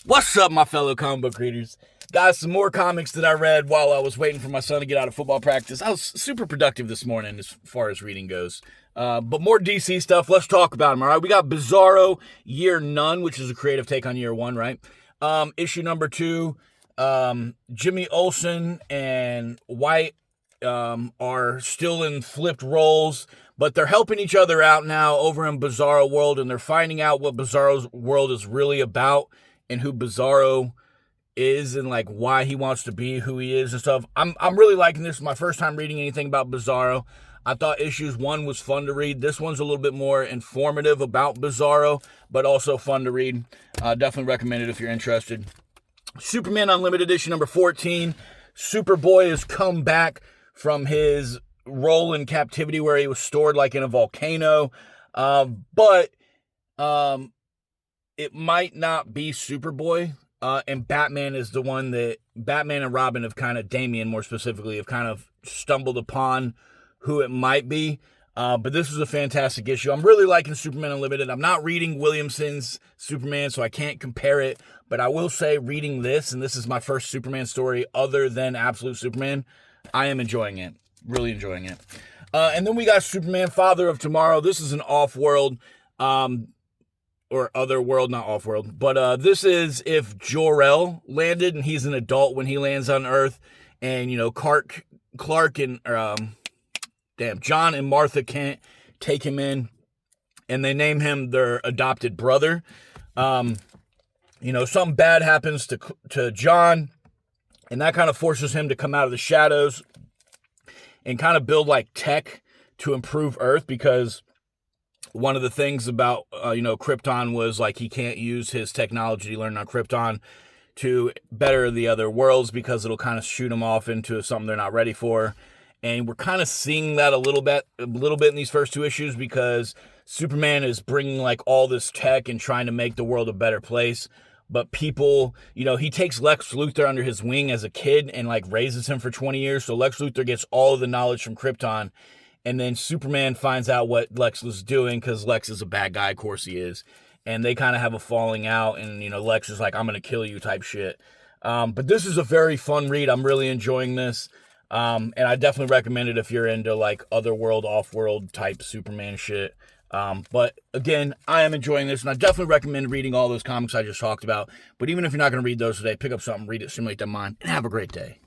What's up, my fellow comic book readers? Guys, some more comics that I read while I was waiting for my son to get out of football practice. I was super productive this morning as far as reading goes. But more DC stuff. Let's talk about them, all right? We got Bizzaro Year None, which is a creative take on Year One, right? Issue number 2, Jimmy Olsen and White are still in flipped roles, but they're helping each other out now over in Bizzaro World, and they're finding out what Bizzaro's world is really about and who Bizzaro is and like why he wants to be who he is and stuff. I'm really liking this. It's my first time reading anything about Bizzaro. I thought issues 1 was fun to read. This one's a little bit more informative about Bizzaro, but also fun to read. Definitely recommend it if you're interested. Superman Unlimited issue number 14. Superboy has come back from his role in captivity where he was stored like in a volcano. But it might not be Superboy. And Batman is the one that Batman and Robin have kind of, Damian more specifically, have kind of stumbled upon who it might be. But this is a fantastic issue. I'm really liking Superman Unlimited. I'm not reading Williamson's Superman, so I can't compare it. But I will say, reading this, and this is my first Superman story other than Absolute Superman, I am enjoying it. Really enjoying it. And then we got Superman Father of Tomorrow. This is an off-world, or other world, not off-world. But this is if Jor-El landed and he's an adult when he lands on Earth. And, you know, Clark and, John and Martha Kent take him in. And they name him their adopted brother. You know, something bad happens to John. And that kind of forces him to come out of the shadows and kind of build like tech to improve Earth, because one of the things about, Krypton was like he can't use his technology he learned on Krypton to better the other worlds because it'll kind of shoot them off into something they're not ready for. And we're kind of seeing that a little bit in these first 2 issues, because Superman is bringing like all this tech and trying to make the world a better place. But people, he takes Lex Luthor under his wing as a kid and like raises him for 20 years. So Lex Luthor gets all of the knowledge from Krypton. And then Superman finds out what Lex was doing, because Lex is a bad guy, of course he is. And they kind of have a falling out, and, Lex is like, I'm going to kill you type shit. But this is a very fun read. I'm really enjoying this. And I definitely recommend it if you're into like otherworld, off-world type Superman shit. But again, I am enjoying this, and I definitely recommend reading all those comics I just talked about. But even if you're not going to read those today, pick up something, read it, simulate that mind, and have a great day.